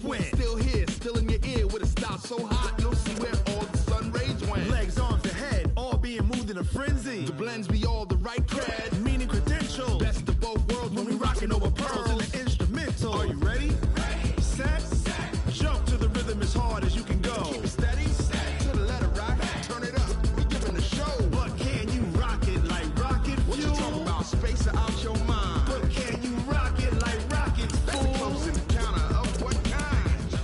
squint. Still here, still in your ear with a style so hot, you'll see where all the sun rays went. Legs, arms, the head, all being moved in a frenzy. The blends be all the right cred, meaning credentials. Best of both worlds when we rockin' over pearls in the instrumental. Are you ready? Ready. Set. Jump to the rhythm as hard as you can go. Keep it steady. To the letter, right? Turn it up. We giving the show. But can you rock it like rocket fuel? What you talking about? Space out your mind. But can you rock it like rocket fuel? That's a close encounter of what kind?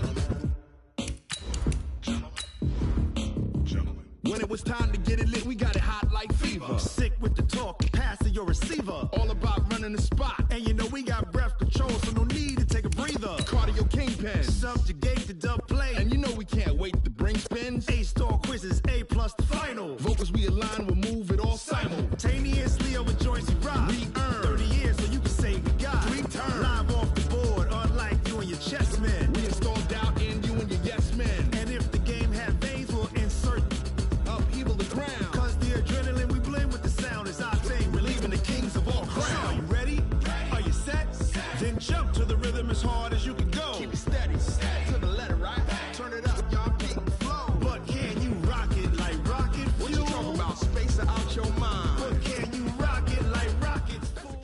Gentlemen. When it was time to get it lit, we got it hot like fever. Sick with the talk, pass to your receiver. All about running the spot. And you know we got breath control, so no need to take a breather. Cardio kingpin. Subjugate the dub play. And you know we can't wait to bring spins. A-star quizzes, A+ the final. Vocals we align, we'll move it all simultaneously over joints we rock. We earn 30 years so you can say we got 3 turns. Live off the board, unlike you and your chess men. We installed doubt in you and your yes men. And if the game had veins, we'll insert upheaval the ground. Cause the adrenaline we blend with the sound is our thing. Relieving the kings of all crowns. Are you ready? Are you set? Then jump to the rhythm as hard as you can go. Keep it steady. To the letter, right? Turn it up, y'all keep the flow. But can you rock it like rocket fuel? What you talking about? Space out your mind. But can you rock it like rockets fuel?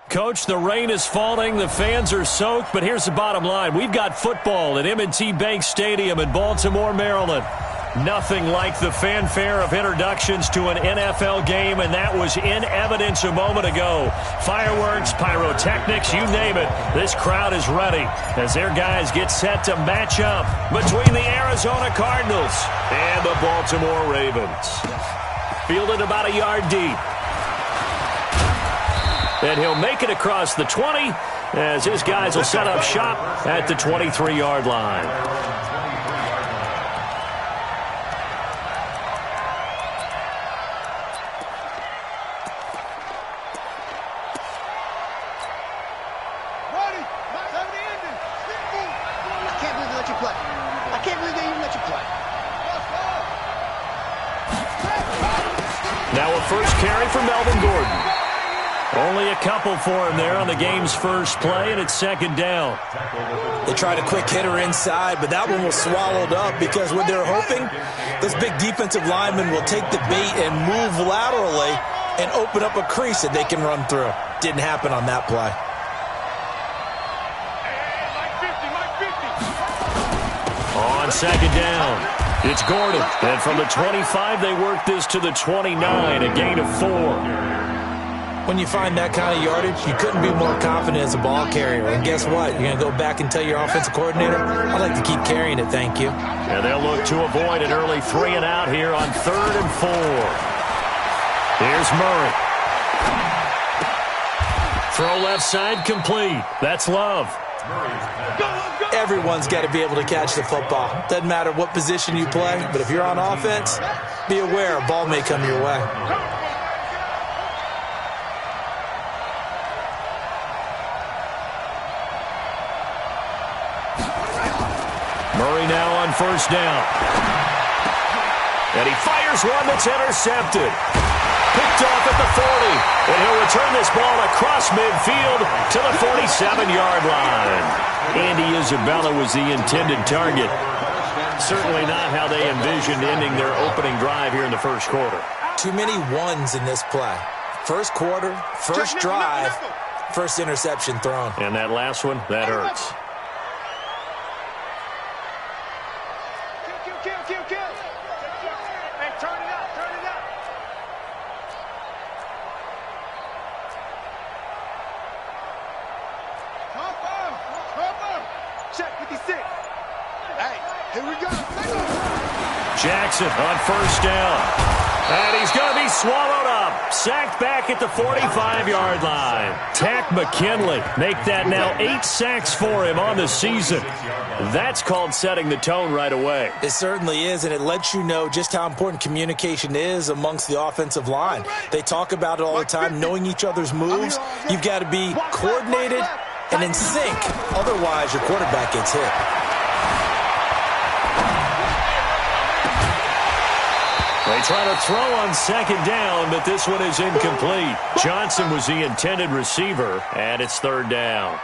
Coach, the rain is falling, the fans are soaked, but here's the bottom line. We've got football at M&T Bank Stadium in Baltimore, Maryland. Nothing like the fanfare of introductions to an NFL game, and that was in evidence a moment ago. Fireworks, pyrotechnics, you name it. This crowd is ready as their guys get set to match up between the Arizona Cardinals and the Baltimore Ravens. Fielded about a yard deep. And he'll make it across the 20 as his guys will set up shop at the 23-yard line. Now a first carry for Melvin Gordon. Only a couple for him there on the game's first play, and it's second down. They tried a quick hitter inside, but that one was swallowed up because what they're hoping, this big defensive lineman will take the bait and move laterally and open up a crease that they can run through. Didn't happen on that play. On second down, it's Gordon. And from the 25, they work this to the 29, a gain of 4. When you find that kind of yardage, you couldn't be more confident as a ball carrier. And guess what? You're going to go back and tell your offensive coordinator, I'd like to keep carrying it, thank you. And they'll look to avoid an early 3 and out here on 3rd and 4. Here's Murray. Throw left side complete. That's Love. Everyone's got to be able to catch the football. Doesn't matter what position you play, but if you're on offense, be aware a ball may come your way. Murray now on first down. And he fires one that's intercepted. Picked off at the 40. And he'll return this ball across midfield to the 47-yard line. Andy Isabella was the intended target. Certainly not how they envisioned ending their opening drive here in the first quarter. Too many ones in this play. First quarter, first drive, first interception thrown. And that last one, that hurts. Jackson on first down. And he's going to be swallowed up. Sacked back at the 45-yard line. Tack McKinley make that now 8 sacks for him on the season. That's called setting the tone right away. It certainly is, and it lets you know just how important communication is amongst the offensive line. They talk about it all the time, knowing each other's moves. You've got to be coordinated and in sync. Otherwise, your quarterback gets hit. They try to throw on second down, but this one is incomplete. Johnson was the intended receiver, and it's third down.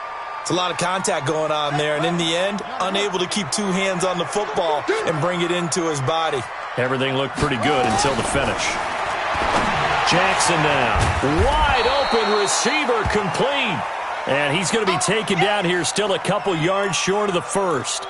It's a lot of contact going on there, and in the end, unable to keep two hands on the football and bring it into his body. Everything looked pretty good until the finish. Jackson now. Wide open receiver complete. And he's going to be taken down here, still a couple yards short of the first.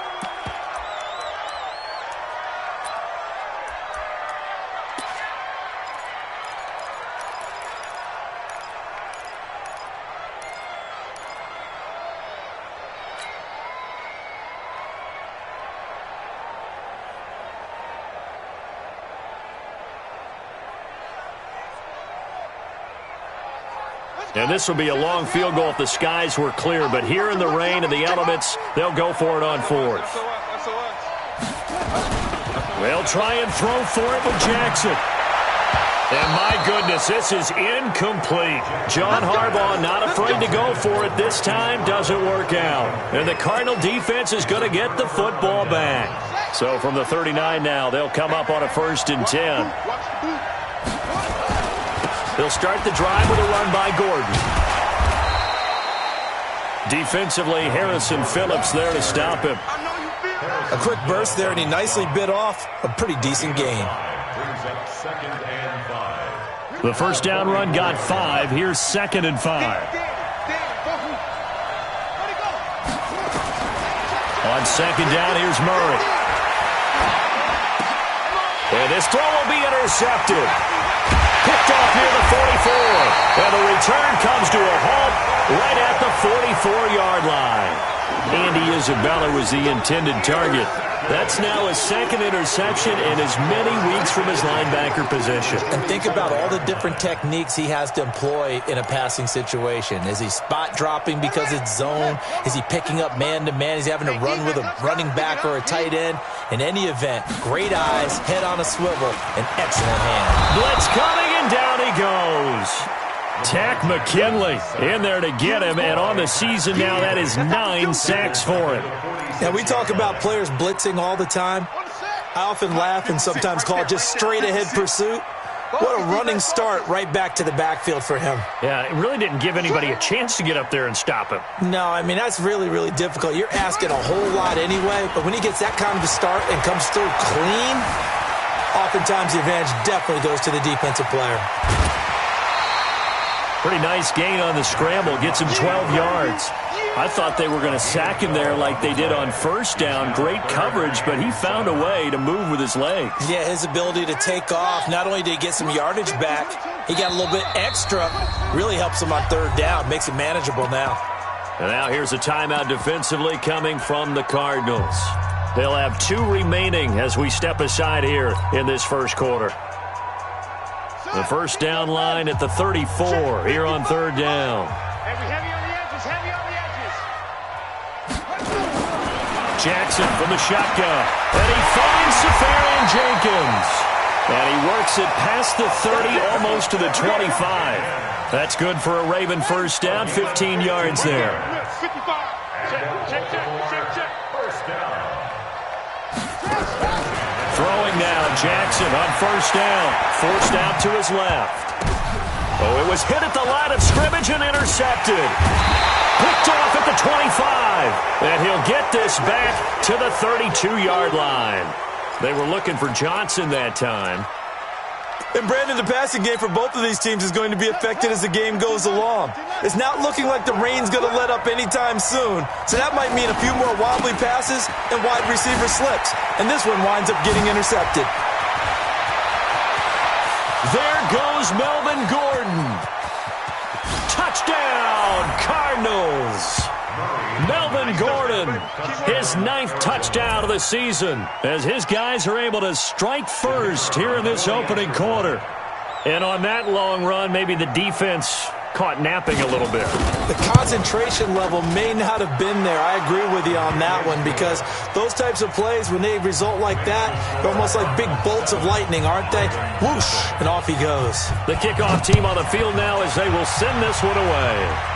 And this will be a long field goal if the skies were clear. But here in the rain and the elements, they'll go for it on fourth. They'll try and throw for it with Jackson. And my goodness, this is incomplete. John Harbaugh not afraid to go for it this time. Doesn't work out. And the Cardinal defense is going to get the football back. So from the 39 now, they'll come up on a 1st and 10. They'll start the drive with a run by Gordon. Defensively, Harrison Phillips there to stop him. A quick burst there, and he nicely bit off a pretty decent gain. The first down run got 5. Here's 2nd and 5. On 2nd down, here's Murray. And this throw will be intercepted. Picked off near the 44. And the return comes to a halt right at the 44-yard line. Andy Isabella was the intended target. That's now his 2nd interception in as many weeks from his linebacker position. And think about all the different techniques he has to employ in a passing situation. Is he spot dropping because it's zone? Is he picking up man-to-man? Is he having to run with a running back or a tight end? In any event, great eyes, head on a swivel, and excellent hands. Blitz coming, and down he goes. Tack McKinley in there to get him, and on the season now, that is 9 sacks for him. Yeah, we talk about players blitzing all the time. I often laugh and sometimes call it just straight-ahead pursuit. What a running start right back to the backfield for him. Yeah, it really didn't give anybody a chance to get up there and stop him. No, I mean, that's really, really difficult. You're asking a whole lot anyway, but when he gets that kind of a start and comes through clean, oftentimes the advantage definitely goes to the defensive player. Pretty nice gain on the scramble. Gets him 12 yards. I thought they were going to sack him there like they did on 1st down. Great coverage, but he found a way to move with his legs. Yeah, his ability to take off, not only did he get some yardage back, he got a little bit extra. Really helps him on 3rd down, makes it manageable now. And now here's a timeout defensively coming from the Cardinals. They'll have 2 remaining as we step aside here in this first quarter. The first down line at the 34 here on 3rd down. Heavy on the edges, heavy on the edges. Jackson from the shotgun. And he finds Safarian Jenkins. And he works it past the 30, almost to the 25. That's good for a Raven first down, 15 yards there. 55. Check. First down. Throwing now, Jackson on 1st down. Forced out to his left. Oh, it was hit at the line of scrimmage and intercepted. Picked off at the 25. And he'll get this back to the 32-yard line. They were looking for Johnson that time. And Brandon, the passing game for both of these teams is going to be affected as the game goes along. It's not looking like the rain's going to let up anytime soon, so that might mean a few more wobbly passes and wide receiver slips. And this one winds up getting intercepted. There goes Melvin Gordon. Touchdown, Cardinals. Melvin Gordon, his 9th touchdown of the season, as his guys are able to strike first here in this opening quarter. And on that long run, maybe the defense caught napping a little bit. The concentration level may not have been there. I agree with you on that one, because those types of plays, when they result like that, they're almost like big bolts of lightning, aren't they? Whoosh, and off he goes. The kickoff team on the field now as they will send this one away.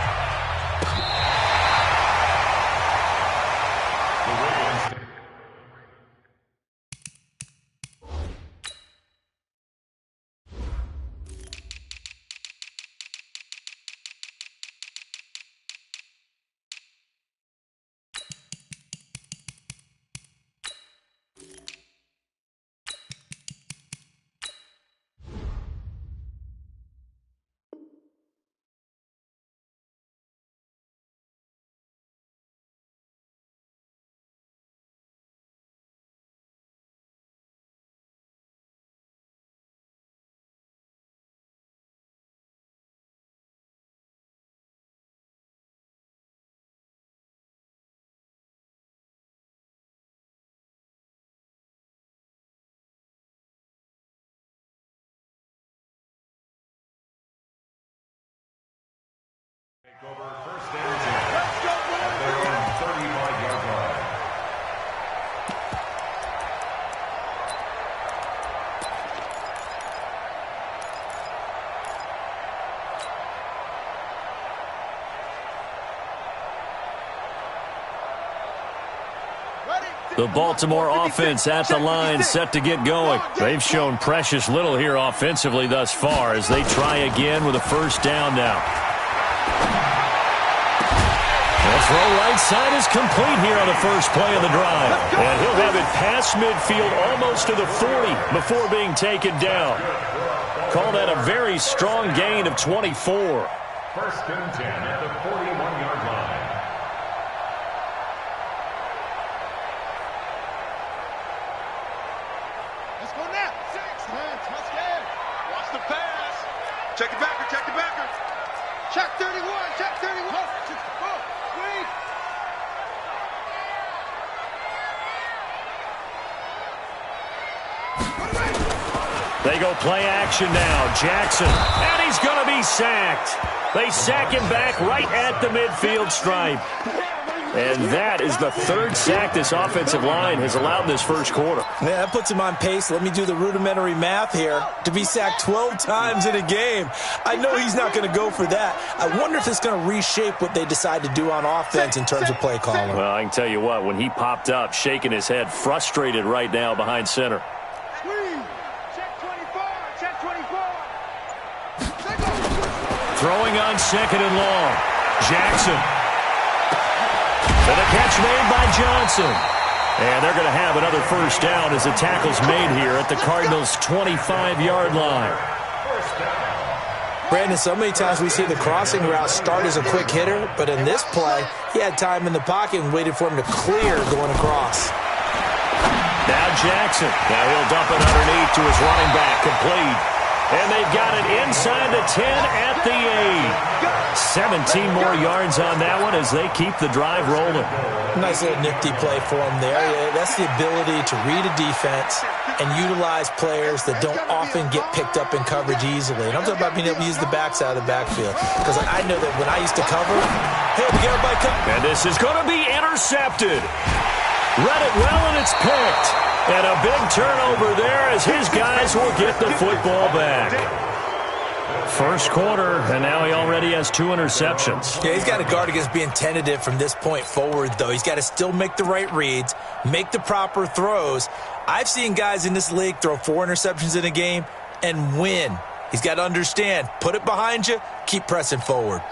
The Baltimore offense at the line, set to get going. They've shown precious little here offensively thus far as they try again with a first down now. The throw right side is complete here on the first play of the drive. And he'll have it past midfield almost to the 40 before being taken down. Call that a very strong gain of 24. First and 10 at the 41-yard line. Let's go now. 6. Touchdown. Watch the pass. Check it backer. Check it backer. Check 31. Check 31. Wait. They go play action now. Jackson. And he's going to be sacked. They sack him back right at the midfield stripe. And that is the third sack this offensive line has allowed in this first quarter. Yeah, that puts him on pace. Let me do the rudimentary math here. To be sacked 12 times in a game, I know he's not going to go for that. I wonder if it's going to reshape what they decide to do on offense in terms of play calling. Well, I can tell you what, when he popped up, shaking his head, frustrated right now behind center. Throwing on second and long. Jackson. And a catch made by Johnson. And they're going to have another first down as the tackle's made here at the Cardinals' 25-yard line. Brandon, so many times we see the crossing route start as a quick hitter, but in this play, he had time in the pocket and waited for him to clear going across. Now Jackson. Now he'll dump it underneath to his running back. Complete. And they've got it inside the 10 at the 8. 17 more yards on that one as they keep the drive rolling. Nice little nifty play for him there. That's the ability to read a defense and utilize players that don't often get picked up in coverage easily. And I'm talking about being able to use the backs out of the backfield. Because I know that when I used to cover, hey, we get everybody covered. And this is going to be intercepted. Read it well, and it's picked. And a big turnover there as his guys will get the football back. First quarter, and now he already has 2 interceptions. Yeah, he's got to guard against being tentative from this point forward, though. He's got to still make the right reads, make the proper throws. I've seen guys in this league throw 4 interceptions in a game and win. He's got to understand, put it behind you, keep pressing forward.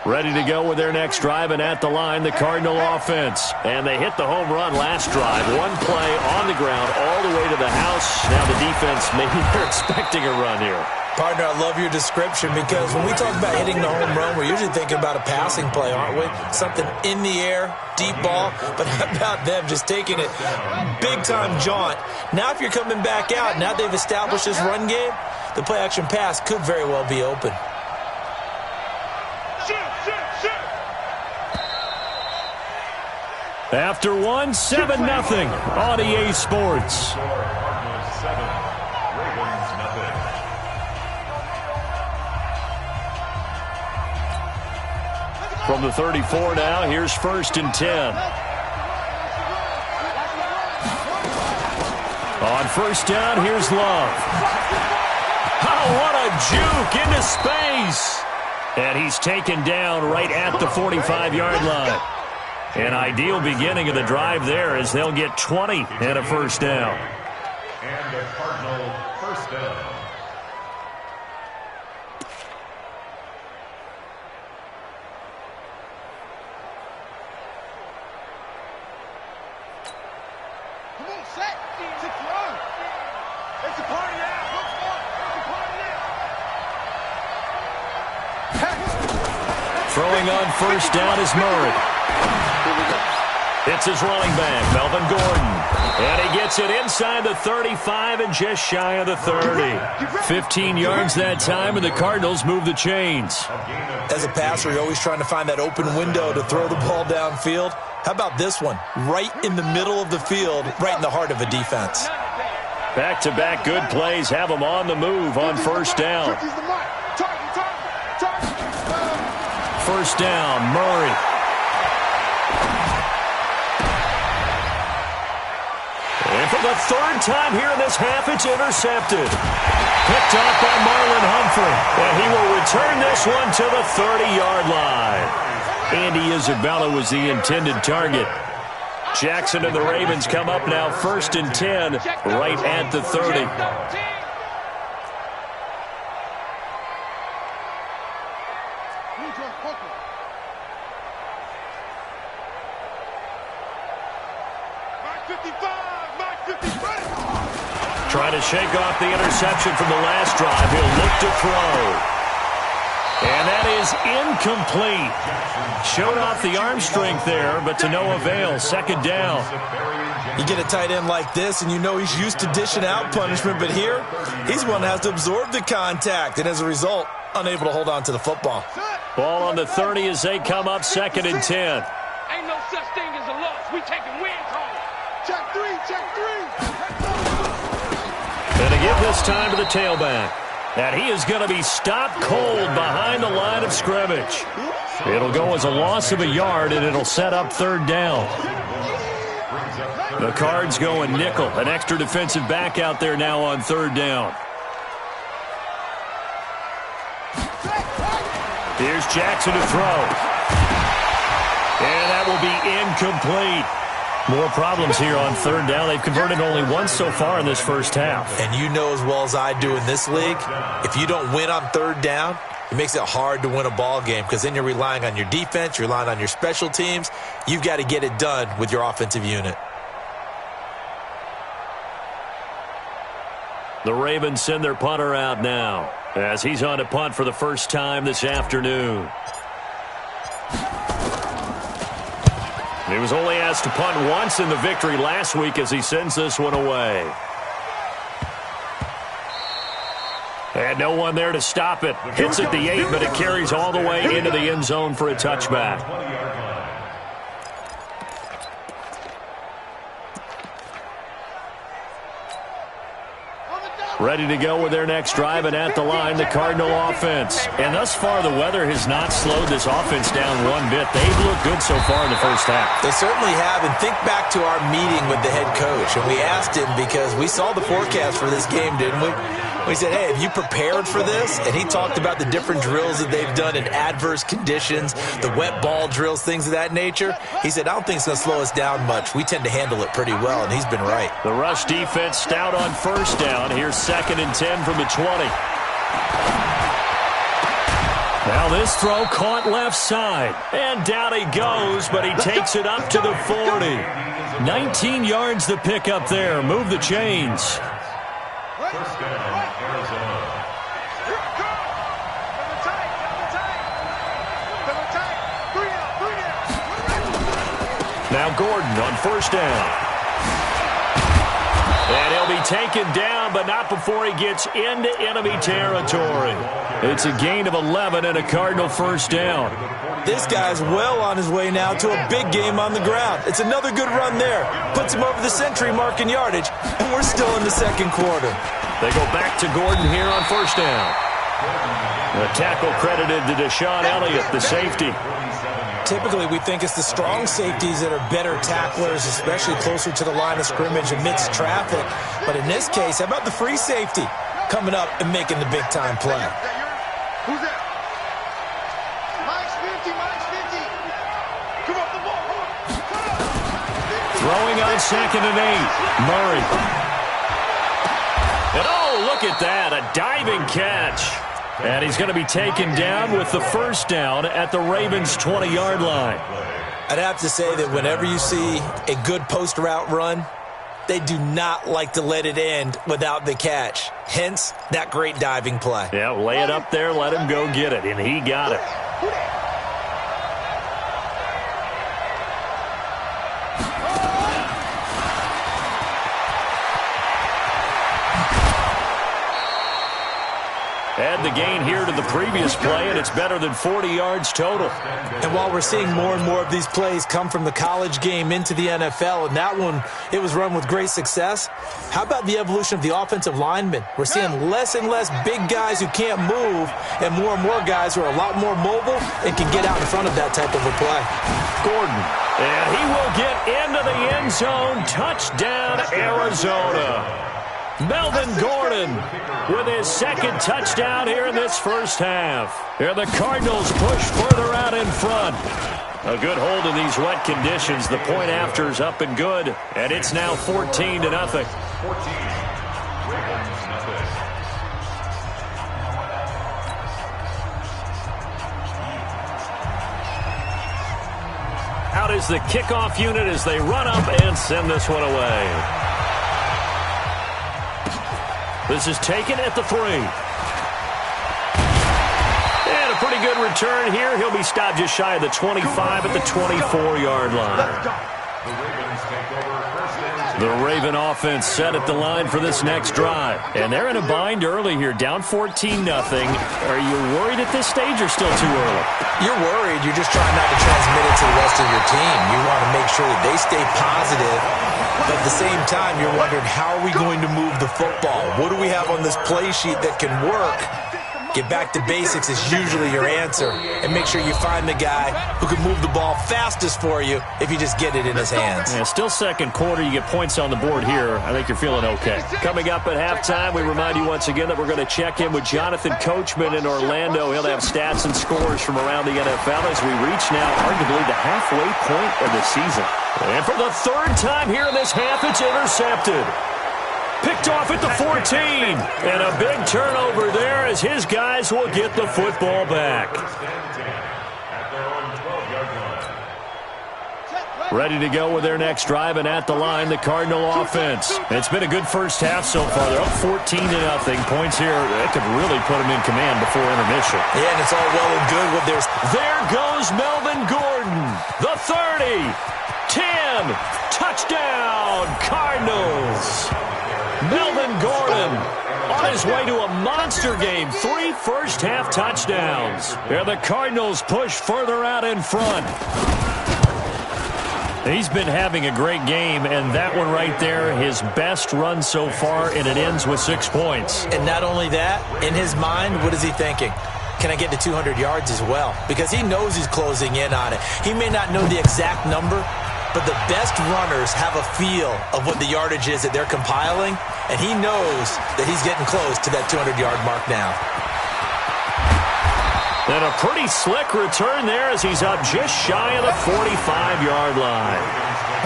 Ready to go with their next drive, and at the line, the Cardinal offense. And they hit the home run last drive. One play on the ground all the way to the house. Now the defense, maybe they're expecting a run here. Partner, I love your description because when we talk about hitting the home run, we're usually thinking about a passing play, aren't we? Something in the air, deep ball. But how about them just taking it big-time jaunt? Now if you're coming back out, now they've established this run game, the play-action pass could very well be open. After 1, 7-0 on EA Sports. From the 34 now, here's 1st and 10. On first down, here's Love. Oh, what a juke into space. And he's taken down right at the 45-yard line. An ideal beginning of the drive there as they'll get 20 and a first down. And a Cardinal first down. Come on, set. To throw. It's a party now. It's a party now. Throwing on first down is Murray. It's his running back, Melvin Gordon. And he gets it inside the 35 and just shy of the 30. 15 yards that time, and the Cardinals move the chains. As a passer, you're always trying to find that open window to throw the ball downfield. How about this one? Right in the middle of the field, right in the heart of a defense. Back-to-back good plays have them on the move on first down. First down, Murray. And for the 3rd time here in this half, it's intercepted. Picked off by Marlon Humphrey. And he will return this one to the 30-yard line. Andy Isabella was the intended target. Jackson and the Ravens come up now 1st and 10 right at the 30. Trying to shake off the interception from the last drive. He'll look to throw. And that is incomplete. Showed off the arm strength there, but to no avail. 2nd down. You get a tight end like this, and you know he's used to dishing out punishment, but here, he's one that has to absorb the contact, and as a result, unable to hold on to the football. Ball on the 30 as they come up 2nd and 10. Ain't no such thing as a loss. We taking wins home. Check three. And to give this time to the tailback. And he is going to be stopped cold behind the line of scrimmage. It'll go as a loss of a yard, and it'll set up 3rd down. The Cards go in nickel. An extra defensive back out there now on 3rd down. Here's Jackson to throw. And that will be incomplete. More problems here on 3rd down. They've converted only once so far in this first half. And you know as well as I do in this league, if you don't win on 3rd down, it makes it hard to win a ball game because then you're relying on your defense, you're relying on your special teams. You've got to get it done with your offensive unit. The Ravens send their punter out now as he's on to punt for the first time this afternoon. He was only asked to punt once in the victory last week as he sends this one away. And no one there to stop it. Hits at the 8, but it carries all the way into the end zone for a touchback. Ready to go with their next drive, and at the line, the Cardinal offense. And thus far, the weather has not slowed this offense down one bit. They've looked good so far in the first half. They certainly have, and think back to our meeting with the head coach. And we asked him because we saw the forecast for this game, didn't we? We said, hey, have you prepared for this? And he talked about the different drills that they've done in adverse conditions, the wet ball drills, things of that nature. He said, I don't think it's going to slow us down much. We tend to handle it pretty well, and he's been right. The rush defense stout on 1st down. Here's 2nd and 10 from the 20. Now this throw caught left side. And down he goes, but he takes it up to the 40. 19 yards to pick up there. Move the chains. 1st down, Arizona. Now Gordon on 1st down. And he'll be taken down, but not before he gets into enemy territory. It's a gain of 11 and a Cardinal 1st down. This guy's well on his way now to a big game on the ground. It's another good run there. Puts him over the century mark in yardage, and we're still in the 2nd quarter. They go back to Gordon here on 1st down. A tackle credited to Deshaun Elliott, the safety. Typically, we think it's the strong safeties that are better tacklers, especially closer to the line of scrimmage amidst traffic. But in this case, how about the free safety coming up and making the big-time play? Who's that? Mike's 50, Mike's 50. Come on, the ball. Throwing on 2nd and 8. Murray. And oh, look at that, a diving catch. And he's going to be taken down with the 1st down at the Ravens' 20-yard line. I'd have to say that whenever you see a good post route run, they do not like to let it end without the catch. Hence, that great diving play. Yeah, lay it up there, let him go get it, and he got it. Add the gain here to the previous play, and it's better than 40 yards total. And while we're seeing more and more of these plays come from the college game into the NFL, and that one, it was run with great success, how about the evolution of the offensive linemen? We're seeing less and less big guys who can't move, and more guys who are a lot more mobile and can get out in front of that type of a play. Gordon, and he will get into the end zone. Touchdown, Arizona. Melvin Gordon with his 2nd touchdown here in this first half. Here the Cardinals push further out in front. A good hold in these wet conditions. The point after is up and good, and it's now 14-0. 14. Ravens, nothing. Out is the kickoff unit as they run up and send this one away. This is taken at the 3. And a pretty good return here. He'll be stopped just shy of the 25 at the 24-yard line. The Ravens take over first and 10. The Raven offense set at the line for this next drive. And they're in a bind early here, down 14-0. Are you worried at this stage or still too early? You're worried. You're just trying not to transmit it to the rest of your team. You want to make sure that they stay positive. But at the same time, you're wondering, how are we going to move the football? What do we have on this play sheet that can work? Get back to basics is usually your answer. And make sure you find the guy who can move the ball fastest for you if you just get it in his hands. Yeah, still second quarter. You get points on the board here. I think you're feeling okay. Coming up at halftime, we remind you once again that we're going to check in with Jonathan Coachman in Orlando. He'll have stats and scores from around the NFL as we reach now arguably the halfway point of the season. And for the third time here in this half, it's intercepted. Picked off at the 14. And a big turnover there as his guys will get the football back. First and 10 at their own 12-yard line. Ready to go with their next drive, and at the line, the Cardinal offense. It's been a good first half so far. They're up 14-0. Points here, that could really put them in command before intermission. Yeah, and it's all well and good with their... There goes Melvin Gordon. The 30. 10. Touchdown, Cardinals. Melvin Gordon on his way to a monster game. 3 first-half touchdowns. And the Cardinals push further out in front. He's been having a great game, and that one right there, his best run so far, and it ends with 6 points. And not only that, in his mind, what is he thinking? Can I get to 200 yards as well? Because he knows he's closing in on it. He may not know the exact number, but the best runners have a feel of what the yardage is that they're compiling, and he knows that he's getting close to that 200-yard mark now. And a pretty slick return there as he's up just shy of the 45-yard line.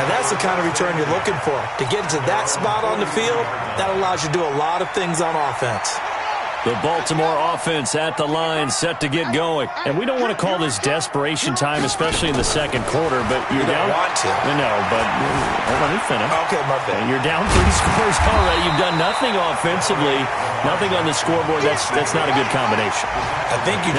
Now that's the kind of return you're looking for. To get to that spot on the field, that allows you to do a lot of things on offense. The Baltimore offense at the line, set to get going. And we don't want to call this desperation time, especially in the second quarter, but you're down. You don't want to. No, but let me finish. Okay, my bad. You're down 3 scores already. You've done nothing offensively, nothing on the scoreboard. That's not a good combination. I think you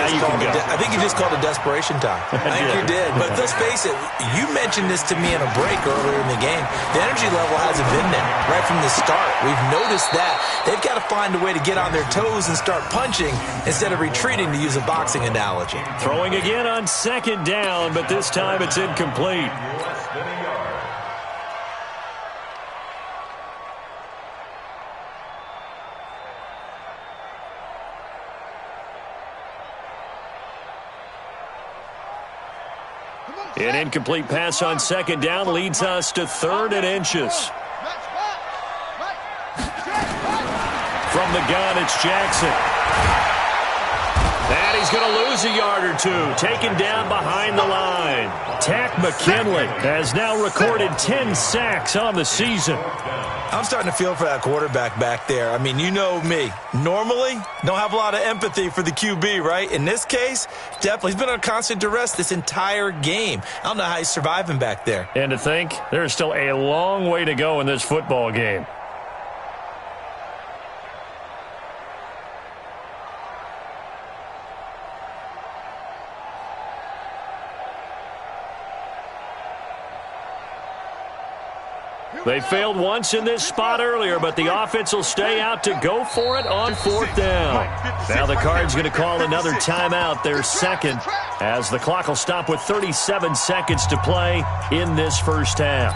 just called it desperation time. I think you did. But let's face it, you mentioned this to me in a break earlier in the game. The energy level hasn't been there right from the start. We've noticed that. They've got to find a way to get on their toes and start punching instead of retreating, to use a boxing analogy. Throwing again on second down, but this time it's incomplete. An incomplete pass on second down leads us to 3rd and inches. From the gun, it's Jackson. And he's going to lose a yard or two. Taken down behind the line. Tack McKinley has now recorded 10 sacks on the season. I'm starting to feel for that quarterback back there. I mean, you know me. Normally, don't have a lot of empathy for the QB, right? In this case, definitely. He's been on constant duress this entire game. I don't know how he's surviving back there. And to think, there's still a long way to go in this football game. They failed once in this spot earlier, but the offense will stay out to go for it on 4th down. Now the Cards going to call another timeout, their second, as the clock will stop with 37 seconds to play in this first half.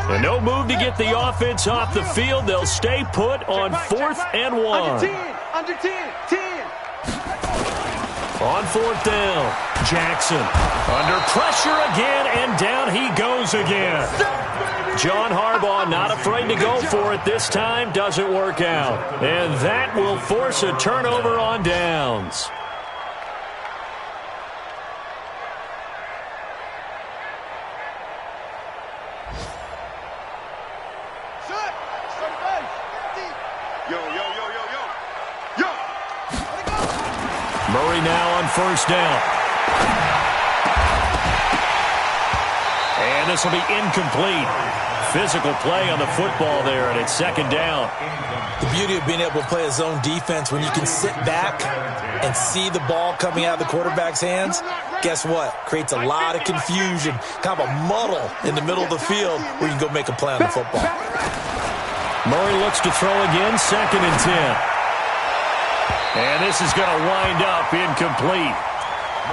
And no move to get the offense off the field. They'll stay put on 4th and 1. Under 10. On 4th down, Jackson. Under pressure again, and down he goes again. John Harbaugh not afraid to go for it this time. Doesn't work out. And that will force a turnover on downs. Murray now on first down. And this will be incomplete. Physical play on the football there, and it's second down. The beauty of being able to play a zone defense, when you can sit back and see the ball coming out of the quarterback's hands, guess what? Creates a lot of confusion, kind of a muddle in the middle of the field where you can go make a play on the football. Murray looks to throw again, 2nd and 10. And this is going to wind up incomplete.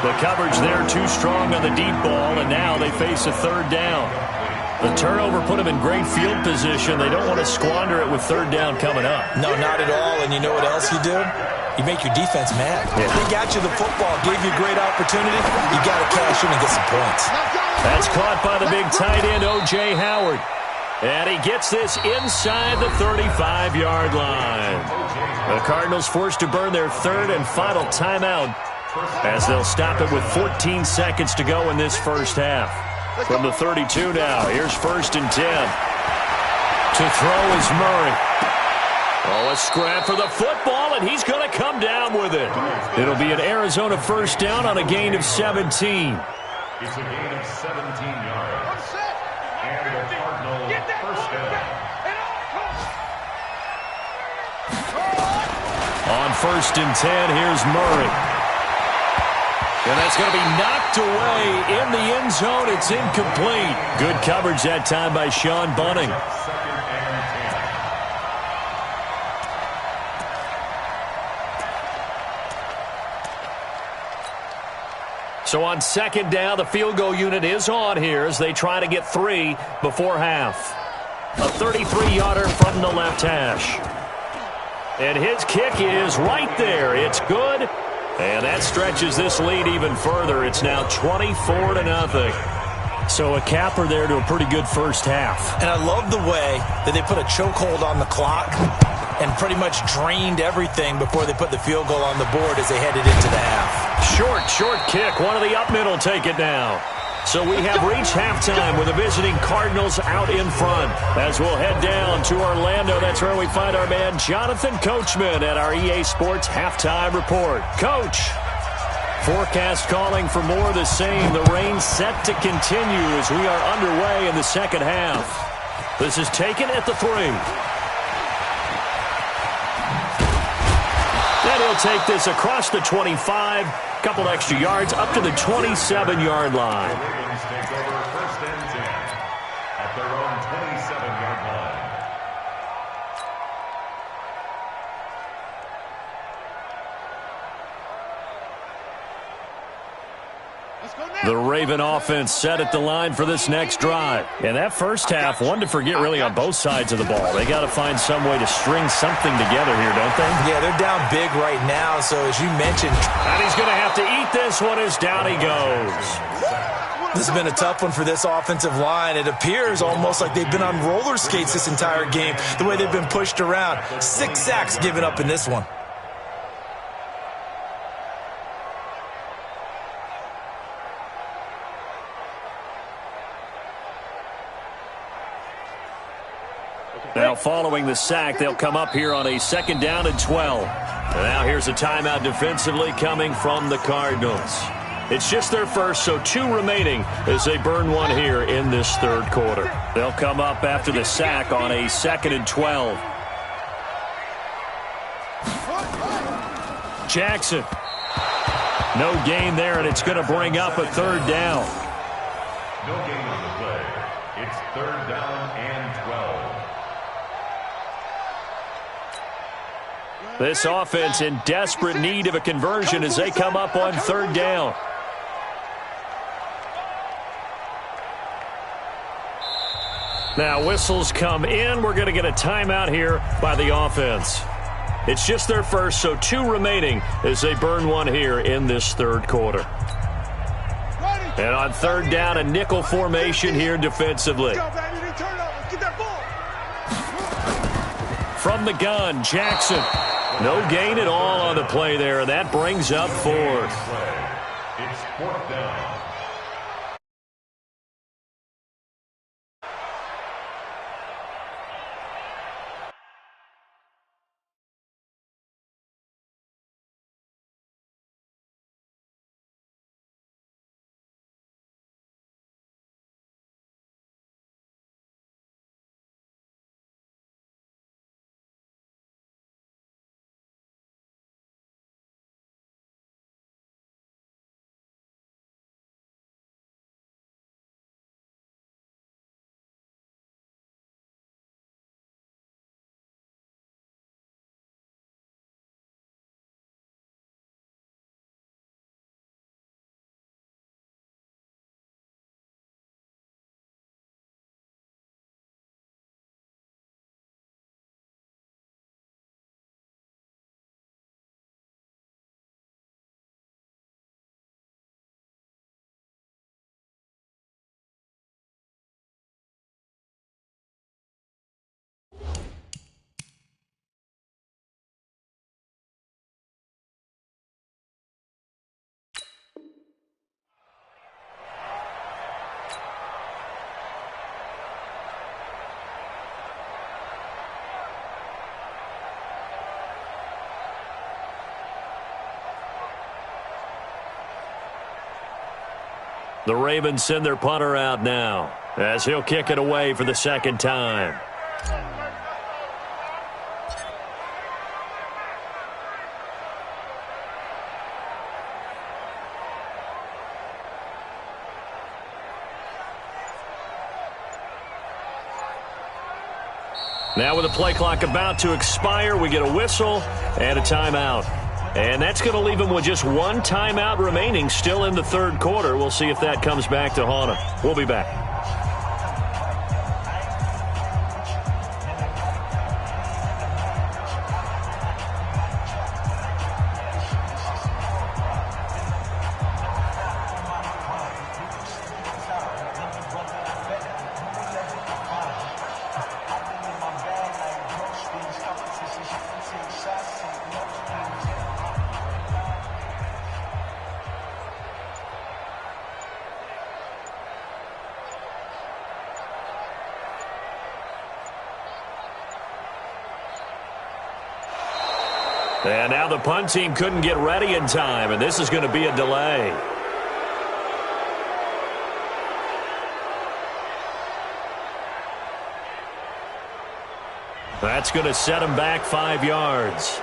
The coverage there too strong on the deep ball, and now they face a third down. The turnover put them in great field position. They don't want to squander it with third down coming up. No, not at all. And you know what else you do? You make your defense mad. Yeah. They got you the football, gave you a great opportunity. You got to cash in and get some points. That's caught by the big tight end, O.J. Howard. And he gets this inside the 35-yard line. The Cardinals forced to burn their third and final timeout as they'll stop it with 14 seconds to go in this first half. From the 32 now, here's 1st and 10. To throw is Murray. Oh, a scrap for the football, and he's going to come down with it. It'll be an Arizona first down on a gain of 17. It's a gain of 17 yards. And the Cardinals first down. On 1st and 10, here's Murray. And that's going to be knocked away in the end zone. It's incomplete. Good coverage that time by Sean Bunting. So on 2nd down, the field goal unit is on here as they try to get 3 before half. A 33-yarder from the left hash. And his kick is right there. It's good. And that stretches this lead even further. It's now 24-0. So a capper there to a pretty good first half. And I love the way that they put a chokehold on the clock and pretty much drained everything before they put the field goal on the board as they headed into the half. Short kick. One of the up middle take it now. So we have reached halftime with the visiting Cardinals out in front. As we'll head down to Orlando, that's where we find our man Jonathan Coachman at our EA Sports Halftime Report. Coach, forecast calling for more of the same. The rain set to continue as we are underway in the second half. This is taken at the 3. Then he'll take this across the 25. Couple extra yards up to the 27-yard line. Ravens take over 1st and 10 at their own 27-yard line. The Raven offense set at the line for this next drive. And that first half, one to forget really on both sides of the ball. They got to find some way to string something together here, don't they? Yeah, they're down big right now, so as you mentioned. And he's going to have to eat this one as down he goes. This has been a tough one for this offensive line. It appears almost like they've been on roller skates this entire game, the way they've been pushed around. 6 sacks given up in this one. Now following the sack, they'll come up here on a 2nd down and 12. And now here's a timeout defensively coming from the Cardinals. It's just their first, so 2 remaining as they burn one here in this third quarter. They'll come up after the sack on a 2nd and 12. Jackson. No gain there, and it's going to bring up a 3rd down. No gain on the play. It's 3rd down and 12. This offense in desperate need of a conversion as they come up on 3rd down. Now whistles come in. We're going to get a timeout here by the offense. It's just their first, so 2 remaining as they burn one here in this third quarter. And on third down, a nickel formation here defensively. Let's go, baby. Turn it over. Get that ball. From the gun, Jackson. No gain at all on the play there. That brings up fourth. It's fourth down. The Ravens send their punter out now as he'll kick it away for the second time. Now with the play clock about to expire, we get a whistle and a timeout. And that's going to leave him with just one timeout remaining still in the third quarter. We'll see if that comes back to haunt him. We'll be back. And now the punt team couldn't get ready in time, and this is going to be a delay. That's going to set him back 5 yards.